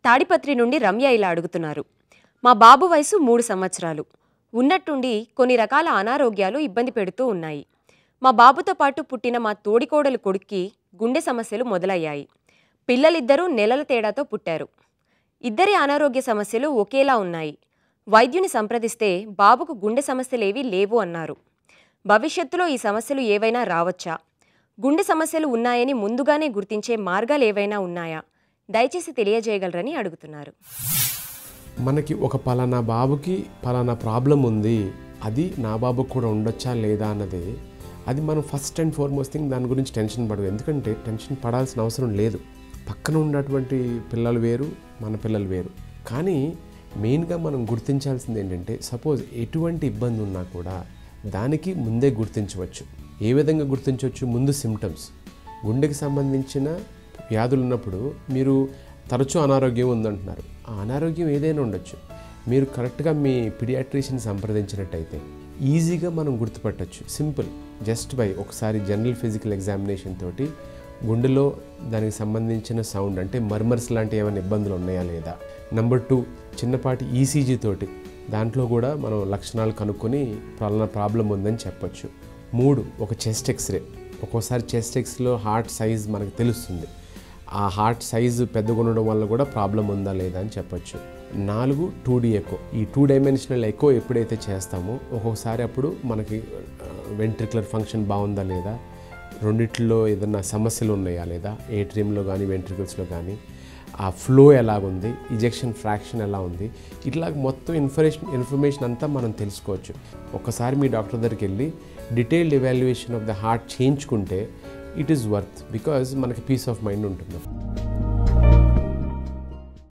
తాడిపత్రి నుండి రమ్య ఇలా అడుగుతున్నారు. మా బాబు వయసు 3 సంవత్సరాలు. ఉన్నట్టుండి కొన్ని రకాల అనారోగ్యాలు ఇబ్బంది పెడుతూ ఉన్నాయి. మా బాబుతో పాటు పుట్టిన మా తోడికోడలు కొడుక్కి గుండె సమస్యలు మొదలయ్యాయి. పిల్లలిద్దరూ నెలల తేడాతో పుట్టారు. ఇద్దరి అనారోగ్య సమస్యలు ఒకేలా ఉన్నాయి. వైద్యుని సంప్రదిస్తే బాబుకు గుండె సమస్యలేవీ లేవు అన్నారు. భవిష్యత్తులో ఈ సమస్యలు ఏవైనా రావచ్చా? గుండె సమస్యలు ఉన్నాయని ముందుగానే గుర్తించే మార్గాలు ఏవైనా ఉన్నాయా? దయచేసి తెలియజేయగలరని అడుగుతున్నారు. మనకి ఒక పలానా బాబుకి పలానా ప్రాబ్లం ఉంది, అది నా బాబుకు కూడా ఉండొచ్చా లేదా అన్నది, అది మనం ఫస్ట్ అండ్ ఫార్మోస్ట్ థింగ్ దాని గురించి టెన్షన్ పడదు. ఎందుకంటే టెన్షన్ పడాల్సిన అవసరం లేదు. పక్కన ఉన్నటువంటి పిల్లలు వేరు, మన పిల్లలు వేరు. కానీ మెయిన్గా మనం గుర్తించాల్సింది ఏంటంటే, సపోజ్ ఎటువంటి ఇబ్బంది ఉన్నా కూడా దానికి ముందే గుర్తించవచ్చు. ఏ విధంగా గుర్తించవచ్చు? ముందు సిమ్టమ్స్. గుండెకి సంబంధించిన వ్యాధులు ఉన్నప్పుడు మీరు తరచూ అనారోగ్యం ఉందంటున్నారు. ఆ అనారోగ్యం ఏదైనా ఉండొచ్చు. మీరు కరెక్ట్గా మీ పీడియాట్రిషియన్ సంప్రదించినట్టయితే ఈజీగా మనం గుర్తుపట్టచ్చు. సింపుల్, జస్ట్ బై ఒకసారి జనరల్ ఫిజికల్ ఎగ్జామినేషన్ తోటి గుండెలో దానికి సంబంధించిన సౌండ్ అంటే మర్మర్స్ లాంటి ఏమైనా ఇబ్బందులు ఉన్నాయా లేదా. నెంబర్ 2, చిన్నపాటి ఈసీజీ తోటి దాంట్లో కూడా మనం లక్షణాలు కనుక్కొని పలానా ప్రాబ్లం ఉందని చెప్పచ్చు. 3, ఒక చెస్ట్ ఎక్స్రే. ఒక్కోసారి చెస్ట్ ఎక్స్రేలో హార్ట్ సైజ్ మనకు తెలుస్తుంది. ఆ హార్ట్ సైజు పెద్దగా ఉండడం వల్ల కూడా ప్రాబ్లం ఉందా లేదా అని చెప్పచ్చు. 4, 2D ఎకో. ఈ 2 డైమెన్షనల్ ఎకో ఎప్పుడైతే చేస్తామో ఒక్కొక్కసారి అప్పుడు మనకి వెంట్రికులర్ ఫంక్షన్ బాగుందా లేదా, రెండిట్లో ఏదైనా సమస్యలు ఉన్నాయా లేదా, ఏట్రియంలో కానీ వెంట్రికల్స్లో కానీ, ఆ ఫ్లో ఎలాగుంది, ఇజెక్షన్ ఫ్రాక్షన్ ఎలా ఉంది, ఇట్లా మొత్తం ఇన్ఫర్మేషన్ అంతా మనం తెలుసుకోవచ్చు. ఒక్కసారి మీ డాక్టర్ దగ్గరికి వెళ్ళి detailed evaluation of the heart చేయించుకుంటే ఇట్ ఈస్ వర్త్, బికాజ్ మనకి పీస్ ఆఫ్ మైండ్ ఉంటుంది.